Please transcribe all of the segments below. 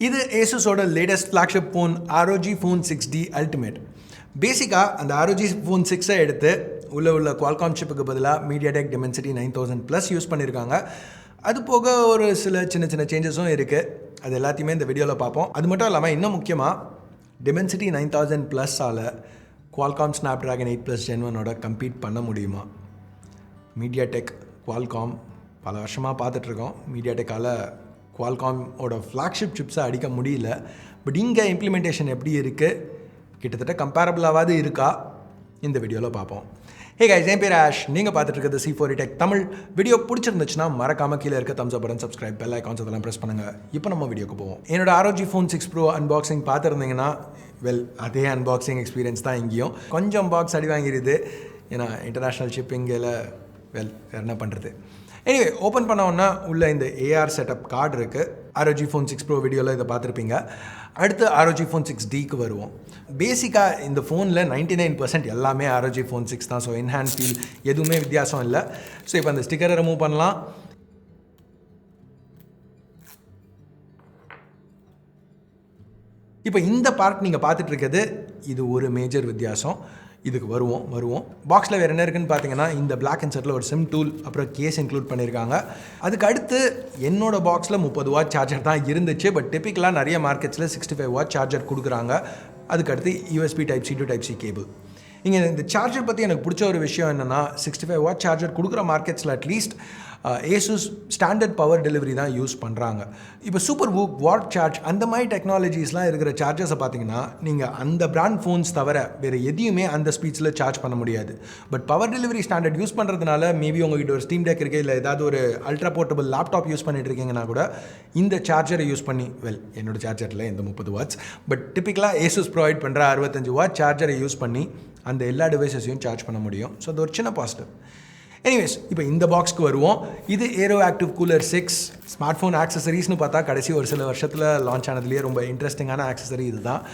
இது Asusோட latest flagship phone ROG Phone 6D Ultimate. பேசிக்காக அந்த ROG Phone 6 எடுத்து உள்ள Qualcomm சிப்புக்கு பதிலாக Mediatek Dimensity 9000 Plus யூஸ் பண்ணியிருக்காங்க. அது போக ஒரு சில சின்ன சேஞ்சஸும் இருக்குது. அது எல்லாத்தையுமே இந்த வீடியோவில் பார்ப்போம். அது மட்டும் இல்லாமல் இன்னும் முக்கியமாக Dimensity 9000 Plus-ஆல் Qualcomm Snapdragon 8 Plus Gen 1ஓட கம்பீட் பண்ண முடியுமா? Mediatek, Qualcomm பல வருஷமாக பார்த்துட்ருக்கோம். Mediatek-ஆல் Qualcomm-ஓட ஃப்ளாக்ஷிப் சிப்ஸை அடிக்க முடியல. பட் இங்கே இம்ப்ளிமெண்டேஷன் எப்படி இருக்குது, கிட்டத்தட்ட கம்பேரபிளாவது இருக்கா, இந்த வீடியோவில் பார்ப்போம். ஹே கைஸ், என் பேர் ஆஷ். நீங்கள் பார்த்துட்டு இருக்கிறது C4 Tech தமிழ். வீடியோ பிடிச்சிருந்துச்சுன்னா மறக்காமல் கீழே இருக்க தம்ஸ் அப் பட்டன், சப்ஸ்கிரைப், பெல் ஐகான்ஸ் அதெல்லாம் ப்ரெஸ் பண்ணுங்கள். இப்போ நம்ம வீடியோக்கு போவோம். என்னோட ROG Phone 6 Pro அன்பாக்சிங் பார்த்துருந்தீங்கன்னா அதே அன்பாக்சிங் எக்ஸ்பீரியன்ஸ் தான் இங்கேயும். கொஞ்சம் பாக்ஸ் அடி வாங்கிடுது, ஏன்னா இன்டர்நேஷ்னல் ஷிப்பிங்கில் என்ன பண்ணுறது. எனிவே, ஓப்பன் பண்ணோன்னா உள்ள இந்த AR செட்டப் கார்டு இருக்குது. ROG Phone 6 Pro வீடியோவில் இதை பார்த்துருப்பீங்க. அடுத்து ROG Phone 6Dக்கு வருவோம். பேசிக்காக இந்த ஃபோனில் 99% எல்லாமே ROG Phone 6 தான். ஸோ என்ஹான்ஸ் ஃபீல் எதுவுமே வித்தியாசம் இல்லை. ஸோ இப்போ அந்த ஸ்டிக்கரை ரிமூவ் பண்ணலாம். இப்போ இந்த பார்ட் நீங்கள் பார்த்துட்டு இருக்கிறது, இது ஒரு மேஜர் வித்தியாசம். இதுக்கு வருவோம். பாக்ஸில் வேறு என்ன இருக்குன்னு பார்த்தீங்கன்னா, இந்த பிளாக் இன்சர்ட்டில் ஒரு சிம் டூல், அப்புறம் கேஸ் இன்க்ளூட் பண்ணியிருக்காங்க. அதுக்கு அடுத்து என்னோடய பாக்ஸில் 30 வாட் சார்ஜர் தான் இருந்துச்சு. பட் டிப்பிக்கலாக நிறைய மார்க்கெட்ஸில் 65 வாட் சார்ஜர் கொடுக்குறாங்க. அதுக்கு அடுத்து USB Type-C to Type-C cable. இங்கே இந்த சார்ஜர் பற்றி எனக்கு பிடிச்ச ஒரு விஷயம் என்னென்னா, 65 வாட் சார்ஜர் கொடுக்குற மார்க்கெட்ஸில் at least Asus standard power delivery தான் யூஸ் பண்ணுறாங்க. இப்போ சூப்பர் வூக், வாட் சார்ஜ் அந்த மாதிரி டெக்னாலஜிஸ்லாம் இருக்கிற சார்ஜர்ஸை பார்த்தீங்கன்னா, நீங்கள் அந்த பிராண்ட் ஃபோன்ஸ் தவிர வேறு எதையுமே அந்த ஸ்பீட்ஸில் சார்ஜ் பண்ண முடியாது. But power delivery standard use பண்ணுறதுனால மேபி உங்கள்கிட்ட ஒரு ஸ்டீம் டெக் இருக்குது, இல்லை ஏதாவது ஒரு அல்ட்ரா போர்ட்டபிள் லேப்டாப் யூஸ் பண்ணிட்டு இருக்கீங்கன்னா கூட இந்த சார்ஜரை யூஸ் பண்ணி, என்னோட சார்ஜரில் இந்த 30 வாட்ஸ், பட் டிப்பிக்கலாக Asus ப்ரொவைட் பண்ணுற 65 வாட் சார்ஜரை யூஸ் பண்ணி அந்த எல்லா டிவைசஸையும் சார்ஜ் பண்ண முடியும். ஸோ அது ஒரு சின்ன பாசிட்டிவ். எனிவேஸ், இப்போ இந்த பாக்ஸ்க்கு வருவோம். இது aero active cooler 6. Smart phone ஆக்சசரிஸ்னு பார்த்தா கடைசி ஒரு சில வருஷத்தில் லான்ச் ஆனதுலேயே ரொம்ப இன்ட்ரெஸ்டிங்கான ஆக்சசரி இது தான்.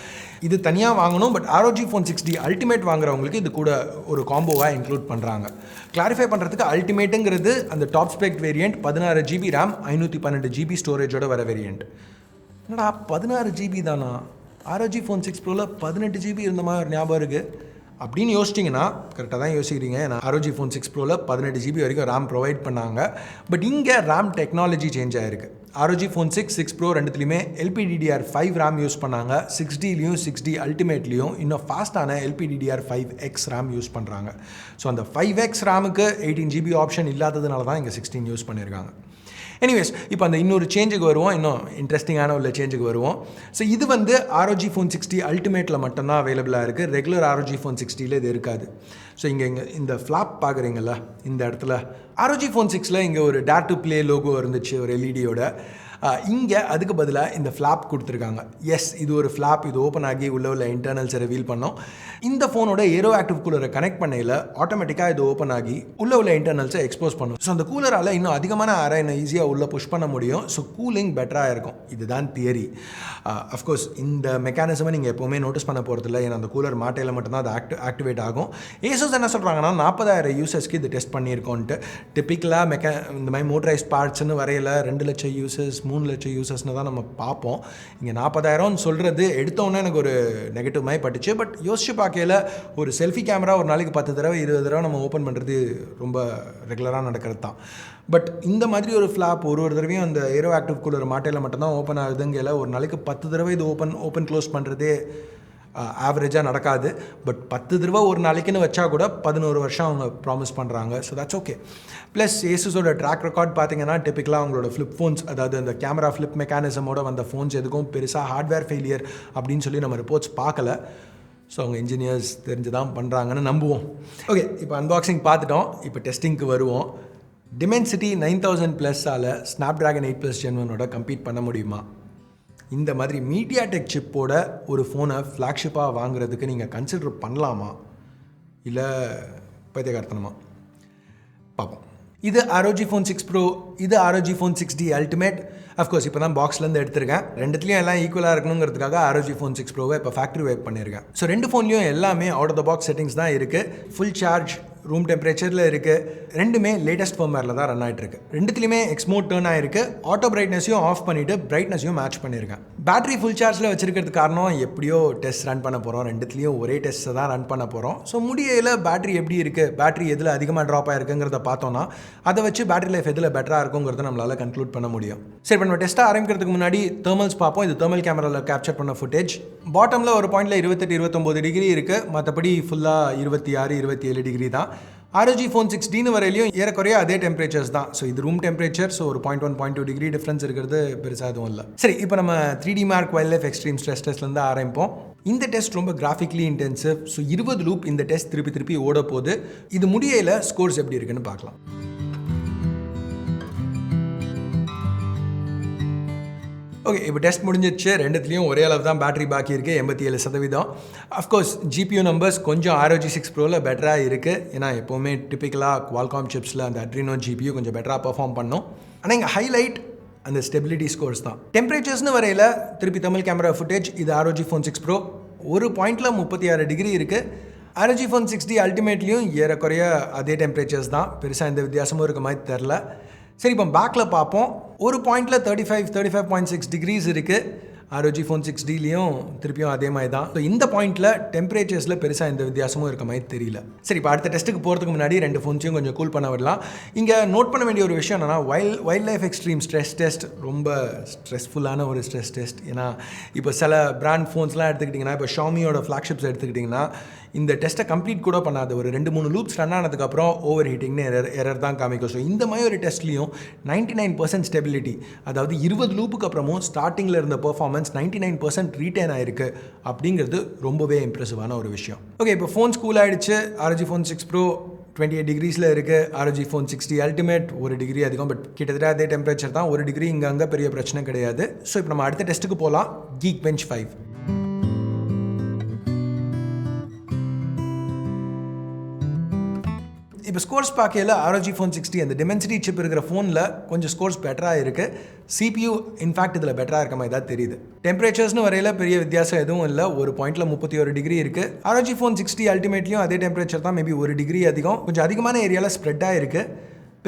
இது தனியாக வாங்கணும். But ROG Phone 6D ultimate வாங்குறவங்களுக்கு இது கூட ஒரு காம்போவாக இன்க்ளூட் பண்ணுறாங்க. கிளாரிஃபை பண்ணுறதுக்கு, அல்டிமேட்டுங்கிறது அந்த top spec variant, 16 GB RAM, 512 GB ஸ்டோரேஜோட வர வேரியண்ட். என்னடா 16 GB தானா? ROG Phone 6 Proவில் 18 GB இருந்த மாதிரி ஞாபகம் இருக்குது அப்படின்னு யோசிச்சிங்கன்னா கரெக்டாக தான் யோசிக்கிறீங்க. ஏன்னா ROG Phone 6 Proவில் 18 GB வரைக்கும் RAM ப்ரொவைட் பண்ணாங்க. பட் இங்கே RAM டெக்னாலஜி சேஞ்ச் ஆகிருக்கு. ROG Phone 6 Pro ரெண்டுத்துலேயுமே LPDDR5 RAM use பண்ணாங்க. 6Dலையும் 6D அல்டிமேட்லேயும் இன்னும் ஃபாஸ்ட்டான LPDDR5X RAM யூஸ் பண்ணுறாங்க. ஸோ அந்த 5X RAMக்கு 18 GB ஆப்ஷன் இல்லாததுனால தான் இங்கே 16 யூஸ் பண்ணியிருக்காங்க. எனிவேஸ், இப்போ அந்த இன்னொரு சேஞ்சுக்கு வருவோம். இன்னும் இன்ட்ரெஸ்டிங்கான உள்ள சேஞ்சுக்கு வருவோம். ஸோ இது ROG Phone 6D அல்டிமேட்டில் மட்டும்தான் அவைலபிளாக இருக்குது. ரெகுலர் ROG Phone 6Dயில் இது இருக்காது. ஸோ இங்கே இந்த ஃப்ளாப் பார்க்குறீங்கள, இந்த இடத்துல ROG Phone 6ல் இங்கே ஒரு டேர் டு ப்ளே லோகோ இருந்துச்சு, ஒரு LED-யோட. இங்கே அதுக்கு பதிலாக இந்த ஃப்ளாப் கொடுத்துருக்காங்க. எஸ், இது ஒரு ஃப்ளாப். இது ஓப்பன் ஆகி உள்ள இன்டர்னல்ஸை ரிவீல் பண்ணோம். இந்த ஃபோனோட ஏரோ ஆக்டிவ் கூலரை கனெக்ட் பண்ணையில் ஆட்டோமேட்டிக்காக இது ஓப்பன் ஆகி உள்ள இன்டர்னல்ஸை எக்ஸ்போஸ் பண்ணும். ஸோ அந்த கூலரால் இன்னும் அதிகமான அரைனை ஈஸியாக உள்ளே புஷ் பண்ண முடியும். ஸோ கூலிங் பெட்டராக இருக்கும். இதுதான் தியரி. அஃப்கோர்ஸ் இந்த மெக்கானிசமை நீங்கள் எப்போவுமே நோட்டீஸ் பண்ண போகிறதில்ல, ஏன்னா அந்த கூலர் மாட்டையில் மட்டும்தான் அது ஆக்டிவேட் ஆகும். Asus என்ன சொல்கிறாங்கன்னா, 40,000 யூசர்ஸ்க்கு இது டெஸ்ட் பண்ணியிருக்கோன்ட்டு. டிப்பிக்கலாக இந்த மாதிரி மோட்டரைஸ்ட் பார்ட்ஸ்னு வரையில் 2 லட்சம் யூசர்ஸ், 3 லட்சம் யூசர்ஸ்னு தான் நம்ம பார்ப்போம். இங்கே 40,000 சொல்கிறது எடுத்தோன்னே எனக்கு ஒரு நெகட்டிவ் மாதிரி பட்டுச்சு. பட் யோசிச்சு பார்க்கையில் ஒரு செல்ஃபி கேமரா ஒரு நாளைக்கு 10 தடவை 20 தடவை நம்ம ஓப்பன் பண்ணுறது ரொம்ப ரெகுலராக நடக்கிறது தான். பட் இந்த மாதிரி ஒரு ஃப்ளாப் ஒரு தடவையும் அந்த ஏரோ ஆக்டிவ் கூலர் மாட்டையில் மட்டும்தான் ஓப்பன் ஆகுதுங்கிற ஒரு நாளைக்கு 10 தடவை இது ஓப்பன் க்ளோஸ் பண்ணுறதே ஆவரேஜாக நடக்காது. பட் 10 தடவை ஒரு நாளைக்குன்னு வச்சா கூட 11 வருஷம் அவங்க ப்ராமிஸ் பண்ணுறாங்க. So that's okay. ப்ளஸ் Asusோட ட்ராக் ரெக்கார்ட் பார்த்தீங்கன்னா, டிப்பிக்கலாக அவங்களோட ஃப்ளிப் ஃபோன்ஸ், அதாவது அந்த கேமரா ஃப்ளிப் மெக்கானிசமோட வந்த ஃபோன்ஸ் எதுக்கும் பெருசாக ஹார்ட்வேர் ஃபெயிலியர் அப்படின்னு சொல்லி நம்ம ரிப்போர்ட்ஸ் பார்க்கல. ஸோ அவங்க இன்ஜினியர்ஸ் தெரிஞ்சு தான் பண்ணுறாங்கன்னு நம்புவோம். ஓகே, இப்போ அன்பாக்சிங் பார்த்துட்டோம். இப்போ டெஸ்டிங்க்கு வருவோம். Dimensity 9000 Plus-ஆல் Snapdragon 8 Plus Gen 1ஓட கம்பீட் பண்ண முடியுமா? இந்த மாதிரி மீடியாடெக் சிப்போட ஒரு ஃபோனை ஃப்ளாக்ஷிப்பாக வாங்குறதுக்கு நீங்கள் கன்சிடர் பண்ணலாமா, இல்லை பைத்தியக்காரத்தனமா? பார்ப்போம். இது ROG Phone 6 Pro, இது ROG Phone 6D Ultimate. Of course இப்போ தான் பாக்ஸ்லேருந்து எடுத்திருக்கேன். ரெண்டுத்துலேயும் எல்லாம் ஈக்குவலாக இருக்கணுங்கிறதுக்காக ROG Phone 6 Pro இப்போ ஃபேக்ட்ரி வைப் பண்ணியிருக்கேன். ஸோ ரெண்டு ஃபோன்லேயும் எல்லாமே out of the box settings தான் இருக்குது. ஃபுல் சார்ஜ் ரூம் டெம்பரேச்சரில் இருக்குது. ரெண்டுமே லேட்டஸ்ட் ஃபர்ம்வேரில் தான் ரன் ஆகிட்டு இருக்கு. ரெண்டுத்துலையுமே எக்ஸ் மோட் டர்ன் ஆகிருக்கு. ஆட்டோ பிரைட்னஸையும் ஆஃப் பண்ணிவிட்டு பிரைட்னஸையும் மேட்ச் பண்ணியிருக்கேன். பேட்டரி ஃபுல் சார்ஜில் வச்சிருக்கிறதுக்கு காரணம் எப்படியோ டெஸ்ட் ரன் பண்ண போகிறோம். ரெண்டுத்துலேயும் ஒரே டெஸ்ட்டை தான் ரன் பண்ண போகிறோம். ஸோ முடியல பேட்டரி எப்படி இருக்குது, பேட்டரி எதில் அதிகமாக ட்ராப் ஆகிருக்குங்கிறத பார்த்தோன்னா அதை வச்சு பேட்டரி லைஃப் எதில் பெட்டராக இருக்குங்கிறத நம்மளால் கன்க்ளூட் பண்ண முடியும். சரி, இப்போ நம்ம டெஸ்ட்டாக ஆரம்பிக்கிறதுக்கு முன்னாடி தெர்மல்ஸ் பார்ப்போம். இது தெர்மல் கேமராவில் கேப்சர் பண்ண ஃபுட்டேஜ். பாட்டமில் ஒரு பாயிண்டில் 28-29 டிகிரி இருக்குது. மற்றபடி ஃபுல்லாக 26-27 டிகிரி தான். ROG Phone 6Dன்னு வரையிலையும் ஏறக்குறைய அதே டெம்பரேச்சர்ஸ் தான். ஸோ இது ரூம் டெம்பரேச்சர். ஸோ ஒரு 0.1-0.2 டிகிரி டிஃப்ரென்ஸ் இருக்கிறது பெருசாக எதுவும் இல்லை. சரி, இப்போ நம்ம 3D Mark wild life extreme stress டெஸ்ட்லேருந்து ஆரம்பிப்போம். இந்த டெஸ்ட் ரொம்ப கிராஃபிக்லி இன்டென்சிவ். ஸோ 20 லூப் இந்த டெஸ்ட் திருப்பி ஓட போகுது. இது முடியல ஸ்கோர்ஸ் எப்படி இருக்குன்னு பார்க்கலாம். ஓகே, இப்போ டெஸ்ட் முடிஞ்சிச்சு. ரெண்டுத்துலேயும் ஒரே அளவு தான் பேட்டரி பாக்கி இருக்குது, 87%. அஃப்கோர்ஸ் GPU நம்பர்ஸ் கொஞ்சம் ROG 6 Proவில் பெட்டராக இருக்குது. ஏன்னா எப்போவுமே டிப்பிக்கலாக Qualcomm சிப்ஸில் அந்த Adreno GPU கொஞ்சம் பெட்டராக பர்ஃபார்ம் பண்ணும். ஆனால் இங்கே ஹைலைட் அந்த ஸ்டெபிலிட்டி ஸ்கோர்ஸ் தான். டெம்பரேச்சர்ஸ்னு வரையில் திருப்பி தமிழ் கேமரா ஃபுட்டேஜ். இது ROG Phone 6 Pro. ஒரு பாயிண்டில் 36 டிகிரி இருக்குது. ROG Phone 6D அல்டிமேட்லேயும் ஏறக்குறைய அதே டெம்பரேச்சர்ஸ் தான். பெருசாக எந்த வித்தியாசமும் இருக்க மாதிரி தெரில. சரி, இப்போ பேக்கில் பார்ப்போம். ஒரு பாயிண்டில் 35.6 டிகிரிஸ் இருக்குது. ROG Phone 6Dலையும் திருப்பியும் அதே மாதிரி தான். ஸோ இந்த பாயிண்டில் டெம்பரேச்சர்ஸில் பெருசாக எந்த வித்தியாசமும் இருக்க மாதிரி தெரியல. சரி, இப்போ அடுத்த டெஸ்ட்டுக்கு போகிறதுக்கு முன்னாடி ரெண்டு ஃபோன்ஸையும் கொஞ்சம் கூல் பண்ண விடலாம். இங்கே நோட் பண்ண வேண்டிய ஒரு விஷயம் என்னென்னா, wild life extreme stress test ரொம்ப ஸ்ட்ரெஸ்ஃபுல்லான ஒரு ஸ்ட்ரெஸ் டெஸ்ட். ஏன்னா இப்போ சில பிராண்ட் ஃபோன்ஸ்லாம் எடுத்துக்கிட்டிங்கன்னா, இப்போ ஷாமியோட ஃப்ளாக்ஷிப்ஸ் எடுத்துக்கிட்டிங்கன்னா, இந்த டெஸ்ட்டை கம்ப்ளீட் கூட பண்ணாது. ஒரு 2-3 லூப்ஸ் ரன் ஆனதுக்கப்புறம் ஓவர் ஹீட்டிங்னு எரர் தான் காமிக்கும். ஸோ இந்த மாதிரி ஒரு டெஸ்ட்லையும் 99% ஸ்டெபிலிட்டி, அதாவது 20 லூப்புக்கு அப்புறமும் ஸ்டார்டிங்கில் இருந்த பெர்ஃபார்மன்ஸ் 99% ரீட்டைன் ஆயிருக்கு அப்படிங்கிறது ரொம்பவே இம்ப்ரெசிவான ஒரு விஷயம். ஓகே, இப்போ ஃபோன்ஸ் கூல் ஆகிடுச்சு. ROG Phone 6 Pro 28 டிகிரிஸில் இருக்குது. ROG Phone 6D அல்டிமேட் ஒரு டிகிரி அதிகம். பட் கிட்டத்தட்ட அதே டெம்பரேச்சர் தான். ஒரு டிகிரி இங்கே பெரிய பிரச்சனை கிடையாது. ஸோ இப்போ நம்ம அடுத்த டெஸ்ட்டுக்கு போகலாம். Geek Bench 5. இப்போ ஸ்கோர்ஸ் பார்க்கையில் ROG Phone 6D அந்த Dimensity சிப் இருக்கிற ஃபோனில் கொஞ்சம் ஸ்கோர்ஸ் பெட்டராக இருக்குது. CPU இன்ஃபேக்ட் இதில் பெட்டராக இருக்க மாதிரி தான் தெரியுது. டெம்பரேச்சர்ஸ்னு வரையில் பெரிய வித்தியாசம் எதுவும் இல்லை. ஒரு பாயிண்டில் 31 டிகிரி இருக்குது. ROG Phone 6D அல்டிமேட்லையும் அதே டெம்பரேச்சர் தான். மேபி ஒரு டிகிரி அதிகம். கொஞ்சம் அதிகமான ஏரியாவில் ஸ்ப்ரெட்டாக இருக்குது.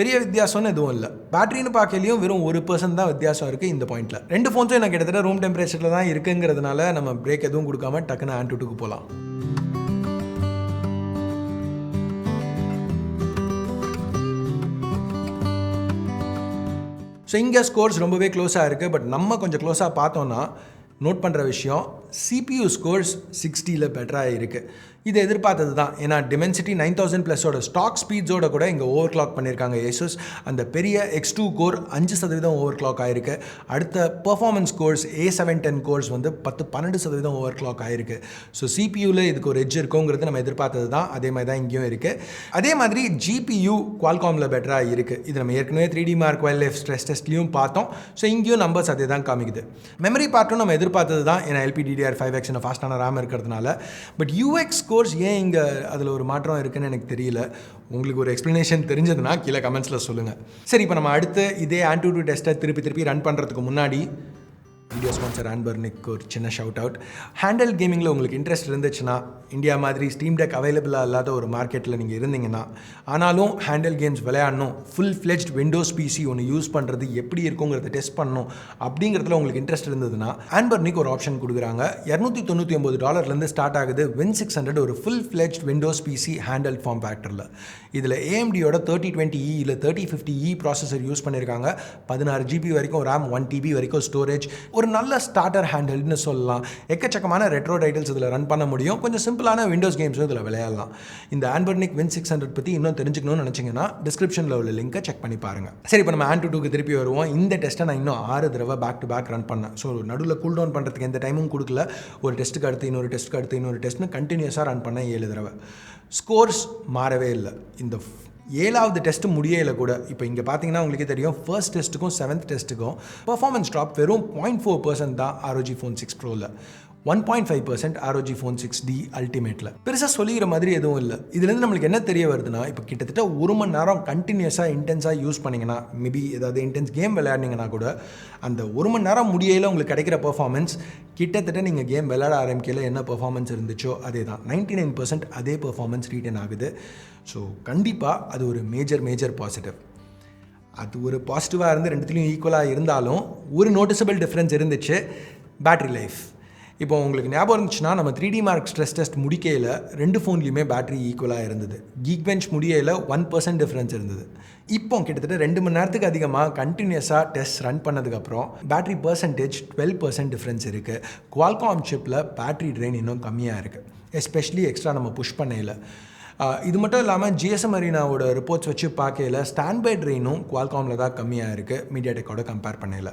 பெரிய வித்தியாசம்னு எதுவும் இல்லை. பேட்டரின்னு பார்க்கலையும் வெறும் 1% தான் வித்தியாசம் இருக்குது இந்த பாயிண்டில். ரெண்டு ஃபோன்ஸும் எனக்கு கிட்டத்தட்ட ரூம் டெம்பரேச்சரில் தான் இருக்குங்கிறதுனால நம்ம பிரேக் எதுவும் கொடுக்காம டக்குன்னு Antutuக்கு போகலாம். ஸோ இங்கே ஸ்கோர்ஸ் ரொம்பவே க்ளோஸாக இருக்குது. பட் நம்ம கொஞ்சம் க்ளோஸாக பார்த்தோன்னா நோட் பண்ணுற விஷயம், CPU ஸ்கோர்ஸ் 6Dயில் பெட்டராக இருக்குது. இது எதிர்பார்த்தது தான். ஏன்னா Dimensity 9000+ ஸ்டாக் ஸ்பீட்ஸோட கூட இங்கே ஓவர் கிளாக் பண்ணியிருக்காங்க Asus. அந்த பெரிய X2 கோர் 5% ஓவர் கிளாக் ஆகிருக்கு. அடுத்த பர்ஃபார்மன்ஸ் கோர்ஸ் A710 கோர்ஸ் வந்து 10-12% ஓவர் கிளாக் ஆகிருக்கு. ஸோ CPUவில் இதுக்கு ஒரு எட்ஜ் இருக்குங்கிறது நம்ம எதிர்பார்த்தது தான். அதே மாதிரி தான் இங்கேயும் இருக்குது. அதே மாதிரி GPU Qualcommல பெட்டராக இருக்குது. இது நம்ம ஏற்கனவே 3D Mark wild life stress டெஸ்ட்லையும் பார்த்தோம். ஸோ இங்கேயும் நம்பர்ஸ் அதே தான் காமிக்குது. மெமரி பார்ட்டும் நம்ம எதிர்பார்த்தது தான். ஏன்னா LPDDR5X ஃபாஸ்டான RAM இருக்கிறதுனால. பட் UX கோர்ஸ் ஏன் இங்கே அதில் ஒரு மாற்றம் இருக்குன்னு எனக்கு தெரியல. உங்களுக்கு ஒரு எக்ஸ்ப்ளனேஷன் தெரிஞ்சதுன்னா கீழே கமெண்ட்ஸில் சொல்லுங்கள். சரி, இப்போ நம்ம அடுத்து இதே Antutu டெஸ்ட்டை திருப்பி ரன் பண்ணுறதுக்கு முன்னாடி வீடியோ ஸ்பான்சர் ஆன்பர்னிக்கு ஒரு சின்ன ஷவுட் அவுட். ஹேண்டல் கேமிங்கில் உங்களுக்கு இன்ட்ரெஸ்ட் இருந்துச்சுன்னா, இந்தியா மாதிரி ஸ்டீம் டெக் அவைலபிளாக இல்லாத ஒரு மார்க்கெட்டில் நீங்கள் இருந்தீங்கன்னா, ஆனாலும் ஹேண்டல் கேம்ஸ் விளையாடணும், ஃபுல் ஃப்ளெஜ்ட் விண்டோஸ் PC ஒன்று யூஸ் பண்ணுறது எப்படி இருக்குங்கிறத டெஸ்ட் பண்ணணும் அப்படிங்கிறதுல உங்களுக்கு இன்ட்ரெஸ்ட் இருந்ததுன்னா, ஆன்பர்னிக்கு ஒரு ஆப்ஷன் கொடுக்குறாங்க. $299 ஸ்டார்ட் ஆகுது. Win600 ஒரு full fledged windows PC handheld form ஃபேக்டரில். இதில் AMDயோட 3020E இல்லை 3050E ப்ராசஸர் யூஸ் பண்ணியிருக்காங்க. 16 GB வரைக்கும் RAM, 1 TB வரைக்கும் ஸ்டோரேஜ். ஒரு நல்ல ஸ்டார்டர் ஹேண்டல்னு சொல்லலாம். எக்கச்சக்கமான ரெட்ரோ டைட்டில்ஸ் இதில் ரன் பண்ண முடியும். கொஞ்சம் சிம்பிளான விண்டோஸ் கேம்ஸும் இதில் விளையாடலாம். இந்த ஆன்பர்னிக் Win600 பற்றி இன்னும் தெரிஞ்சுக்கணும்னு நினச்சிங்கன்னா டிஸ்கிரிப்ஷனில் உள்ள லிங்கை செக் பண்ணி பாருங்கள். சரி, இப்போ நம்ம Antutuக்கு திருப்பி வருவோம். இந்த டெஸ்ட்டை நான் இன்னும் 6 தடவை பேக் டு பேக் ரன் பண்ணேன். ஸோ நடுவில் கூல் டவுன் பண்ணுறதுக்கு எந்த டைமும் கொடுக்கல. ஒரு டெஸ்ட்டுக்கு அடுத்து இன்னொரு டெஸ்ட்டுக்கு அடுத்து இன்னொரு டெஸ்ட்னு கண்டினியூஸாக ரன் பண்ணேன் 7 தடவை. ஸ்கோர்ஸ் மாறவே இல்லை. இந்த 7வது டெஸ்ட்டு முடியல கூட. இப்போ இங்கே பார்த்தீங்கன்னா உங்களுக்கே தெரியும், ஃபர்ஸ்ட் டெஸ்ட்டுக்கும் 7th டெஸ்ட்டுக்கும் பர்ஃபார்மன்ஸ் ட்ராப் வெறும் 0.4% தான் ROG Phone 6 Proவில். 1.5% ROG Phone 6D Ultimateல. பெருசாக சொல்லிக்கிற மாதிரி எதுவும் இல்லை. இதுலேருந்து நம்மளுக்கு என்ன தெரிய வருதுன்னா, இப்போ கிட்டத்தட்ட 1 மணி நேரம் கண்டினியூஸாக இன்டென்ஸாக யூஸ் பண்ணிங்கன்னா, மேபி ஏதாவது இன்டென்ஸ் கேம் விளையாடினீங்கன்னா கூட அந்த 1 மணி நேரம் முடியல உங்களுக்கு கிடைக்கிற பெர்ஃபார்மன்ஸ் கிட்டத்தட்ட நீங்கள் கேம் விளையாட ஆரம்பிக்கல என்ன பெர்ஃபார்மன்ஸ் இருந்துச்சோ அதே தான். 99% அதே பெர்ஃபார்மன்ஸ் ரீட்டன் ஆகுது. ஸோ கண்டிப்பாக அது ஒரு மேஜர் பாசிட்டிவ். அது ஒரு பாசிட்டிவாக இருந்து ரெண்டுத்துலேயும் ஈக்குவலாக இருந்தாலும் ஒரு நோட்டிசபிள் டிஃப்ரென்ஸ் இருந்துச்சு, பேட்ரி லைஃப். இப்போ உங்களுக்கு ஞாபகம் இருந்துச்சுன்னா, நம்ம 3D Mark ஸ்ட்ரெஸ் டெஸ்ட் முடிக்கையில் 2 ஃபோன்லேயுமே பேட்டரி ஈக்குவலாக இருந்தது. Geek Bench முடியல 1% டிஃப்ரென்ஸ் இருந்தது. இப்போ கிட்டத்தட்ட 2 மணி நேரத்துக்கு அதிகமாக கண்டினியூஸாக டெஸ்ட் ரன் பண்ணதுக்கப்புறம் பேட்டரி பர்சன்டேஜ் 12% டிஃப்ரென்ஸ் இருக்குது. Qualcomm சிப்பில் பேட்டரி ட்ரெயின் இன்னும் கம்மியாக இருக்குது, எஸ்பெஷலி எக்ஸ்ட்ரா நம்ம புஷ் பண்ணையில். இது மட்டும் இல்லாமல் GSM அரினாவோட ரிப்போர்ட்ஸ் வச்சு பார்க்கையில் ஸ்டாண்ட் பை ட்ரெயினும் Qualcommல தான் கம்மியாக இருக்குது, மீடியாடெக்கோட கம்பேர் பண்ணையில்.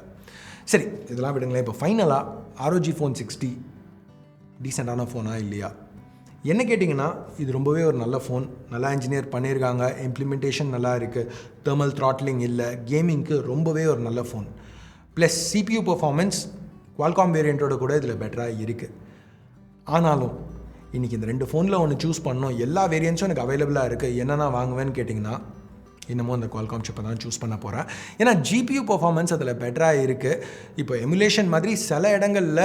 சரி, இதெல்லாம் விடுங்களேன். இப்போ ஃபைனலாக ROG Phone 6D டீசெண்டான ஃபோனா இல்லையா? என்ன கேட்டிங்கன்னா, இது ரொம்பவே ஒரு நல்ல ஃபோன், நல்லா இன்ஜினியர் பண்ணியிருக்காங்க, இம்ப்ளிமெண்டேஷன் நல்லா இருக்குது, தெர்மல் த்ராட்லிங் இல்லை, கேமிங்க்கு ரொம்பவே ஒரு நல்ல phone. Plus CPU performance Qualcomm வேரியண்ட்டோட கூட இதில் பெட்டராக இருக்குது. ஆனாலும் இன்றைக்கி இந்த 2 ஃபோனில் ஒன்று சூஸ் பண்ணோம், எல்லா வேரியன்ட்ஸும் எனக்கு அவைலபிளாக இருக்குது, என்னென்னா வாங்குவேன்னு கேட்டிங்கன்னா இன்னமும் அந்த Qualcomm சிப்பை தான் சூஸ் பண்ண போகிறேன். ஏன்னா GPU பர்ஃபார்மன்ஸ் அதில் பெட்டராக இருக்குது. இப்போ எமுலேஷன் மாதிரி சில இடங்களில்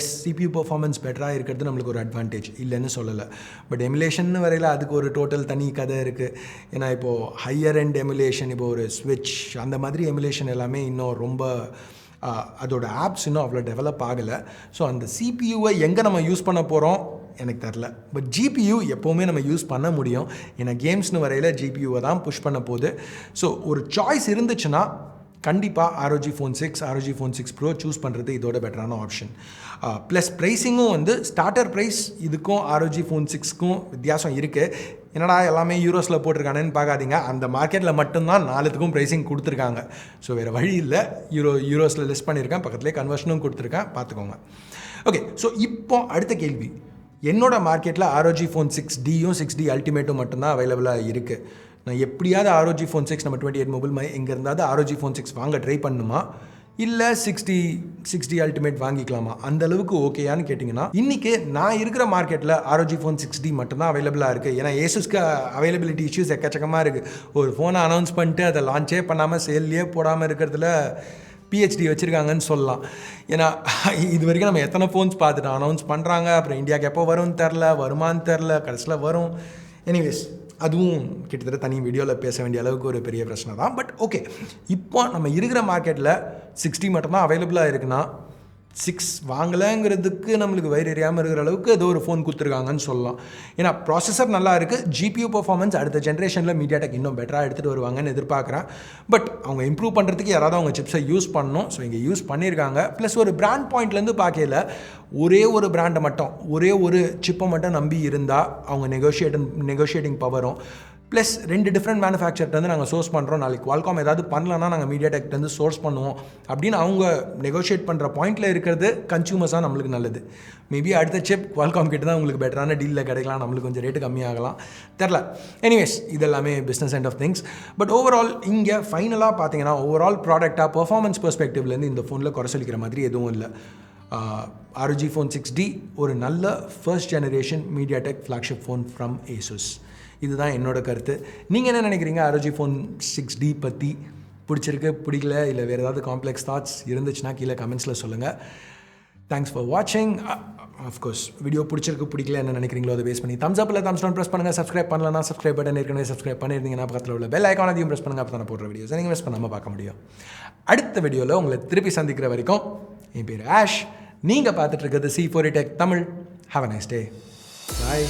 CPU பர்ஃபார்மன்ஸ் பெட்டராக இருக்கிறது நம்மளுக்கு ஒரு அட்வான்டேஜ் இல்லைன்னு சொல்லலை. பட் எமுலேஷன் வரையில் அதுக்கு ஒரு டோட்டல் தனி கதை இருக்குது. ஏன்னா இப்போது ஹையர் எண்ட் எமுலேஷன், இப்போ ஒரு ஸ்விட்ச் அந்த மாதிரி எமுலேஷன் எல்லாமே இன்னும் ரொம்ப அதோட ஆப்ஸ் இன்னும் அவ்வளோ டெவலப் ஆகலை. ஸோ அந்த CPUவை எங்கே நம்ம யூஸ் பண்ண போகிறோம் எனக்கு தெரில. பட் GPU எப்போவுமே நம்ம யூஸ் பண்ண முடியும். ஏன்னா கேம்ஸ்னு வரையில் GPUவை தான் புஷ் பண்ண போகுது. ஸோ ஒரு சாய்ஸ் இருந்துச்சுன்னா கண்டிப்பாக ROG Phone 6, ROG Phone 6 Pro choose பண்ணுறது இதோட பெட்டரான ஆப்ஷன். ப்ளஸ் ப்ரைஸிங்கும் வந்து ஸ்டார்டர் ப்ரைஸ் இதுக்கும் ROG Phone 6க்கும் வித்தியாசம் இருக்குது. என்னடா எல்லாமே யூரோஸில் போட்டிருக்கானேன்னு பார்க்காதீங்க, அந்த மார்க்கெட்டில் மட்டும்தான் 4த்துக்கும் ப்ரைஸிங் கொடுத்துருக்காங்க. ஸோ வேறு வழி இல்லை, யூரோஸில் லிஸ்ட் பண்ணியிருக்கேன், பக்கத்துலேயே கன்வர்ஷனும் கொடுத்துருக்கேன், பார்த்துக்கோங்க. ஓகே, ஸோ இப்போ அடுத்த கேள்வி, என்னோட மார்க்கெட்டில் ROG Phone 6Dயும் 6D Ultimateம் மட்டும்தான் அவைலபிளாக இருக்குது. நான் எப்படியாவது ROG Phone 6 நம்ம 28 மொபைல் எங்கே இருந்தாவது ROG Phone 6 வாங்க ட்ரை பண்ணணுமா, இல்லை 6D Ultimate வாங்கிக்கலாமா, அந்த அளவுக்கு ஓகேயான்னு கேட்டிங்கன்னா, இன்றைக்கி நான் இருக்கிற மார்க்கெட்டில் ROG Phone 6D மட்டும்தான் அவைலபிளாக இருக்குது. ஏன்னா ஏசுஸ்க்கு அவைலபிலிட்டி இஷ்யூஸ் எக்கச்சக்கமாக இருக்குது. ஒரு ஃபோனை அனௌன்ஸ் பண்ணிட்டு அதை லான்ச்சே பண்ணாமல் சேல்லையே போடாமல் இருக்கிறதுல PhD வச்சுருக்காங்கன்னு சொல்லலாம். ஏன்னா இது வரைக்கும் நம்ம எத்தனை ஃபோன்ஸ் பார்த்துட்டோம், அனௌன்ஸ் பண்ணுறாங்க, அப்புறம் இந்தியாவுக்கு எப்போ வரும்னு தெரில, வருமானு தெரில, கடைசியில் வரும். எனிவேஸ், அதுவும் கிட்டத்தட்ட தனி வீடியோவில் பேச வேண்டிய அளவுக்கு ஒரு பெரிய பிரச்சனை தான். பட் ஓகே, இப்போ நம்ம இருக்கிற மார்க்கெட்டில் 6D மட்டும்தான் அவைலபிளாக இருக்குன்னா 6 வாங்கலைங்கிறதுக்கு நம்மளுக்கு வயிறு எறியாமல் இருக்கிற அளவுக்கு ஏதோ ஒரு ஃபோன் கொடுத்துருக்காங்கன்னு சொல்லலாம். ஏன்னா ப்ராசஸர் நல்லா இருக்குது, GPU பர்ஃபார்மன்ஸ் அடுத்த ஜென்ரேஷனில் மீடியாடெக் இன்னும் பெட்டராக எடுத்துகிட்டு வருவாங்கன்னு எதிர்பார்க்குறேன். பட் அவங்க இம்ப்ரூவ் பண்ணுறதுக்கு யாராவது அவங்க சிப்ஸை யூஸ் பண்ணணும். ஸோ இங்கே யூஸ் பண்ணியிருக்காங்க. ப்ளஸ் ஒரு பிராண்ட் பாயிண்ட்லேருந்து பார்க்கல, ஒரே ஒரு பிராண்டை மட்டும், ஒரே ஒரு சிப்பை மட்டும் நம்பி இருந்தால் அவங்க நெகோஷியேட்டிங் பவரும், ப்ளஸ் 2 டிஃப்ரெண்ட் மேனுஃபேக்சர்ட்டேருந்து நாங்கள் சோர்ஸ் பண்ணுறோம், நாளைக்கு Qualcomm ஏதாவது பண்ணலன்னா நாங்கள் மீடியாடெக்லேருந்து சோர்ஸ் பண்ணுவோம் அப்படின்னு அவங்க நெகோஷியேட் பண்ணுற பாயிண்டில் இருக்கிறது கன்சியூமர்ஸாக நம்மளுக்கு நல்லது. மேபி அடுத்த சிப் Qualcomm கிட்ட தான் உங்களுக்கு பெட்டரான டீலில் கிடைக்கலாம், நம்மளுக்கு கொஞ்சம் ரேட்டு கம்மியாகலாம், தெரில. எனிவேஸ், இதெல்லாமே business end of things. But overall இங்கே ஃபைனலாக பார்த்தீங்கன்னா ஓவரால் ப்ராடக்டாக பர்ஃபார்மன்ஸ் பெர்ஸ்பெக்டிவ்லேருந்து இந்த ஃபோனில் குறை சொல்லிக்கிற மாதிரி எதுவும் இல்லை. ROG Phone 6D ஒரு நல்ல first generation MediaTek flagship phone from Asus. இதுதான் என்னோட கருத்து. நீங்கள் என்ன நினைக்கிறீங்க ROG Phone 6D பற்றி? பிடிச்சிருக்கு, பிடிக்கல, இல்லை வேறு ஏதாவது காம்ப்ளெக்ஸ் தாட்ஸ் இருந்துச்சுன்னா கீழே கமெண்ட்ஸில் சொல்லுங்கள். தேங்க்ஸ் ஃபார் வாட்சிங். அஃப்கோர்ஸ் வீடியோ பிடிச்சிருக்கு, பிடிக்கல என்ன நினைக்கிறீங்களோ அதை பேஸ் பண்ணி தம்ஸ் அப் இல்லை தம்ஸ் டவுன் ப்ரெஸ் பண்ணுங்கள். சப்ஸ்கிரைப் பண்ணலன்னா சப்ஸ்கிரைப் பட்டன் ஏற்கனவே சப்ஸ்கிரைப் பண்ணியிருந்தீங்கன்னா பக்கத்தில் உள்ள பெல் ஐக்கான் அதையும் ப்ரெஸ் பண்ணுங்கள். அப்போ தான் போடுற வீடியோஸ் நீங்கள் மிஸ் பண்ணாமல் பார்க்க முடியும். அடுத்த வீடியோவில் உங்களை திருப்பி சந்திக்கிற வரைக்கும் என் பேர் ஆஷ். நீங்கள் பார்த்துட்டு இருக்கிறது C4E Tech Tamil. Have a nice day. Bye.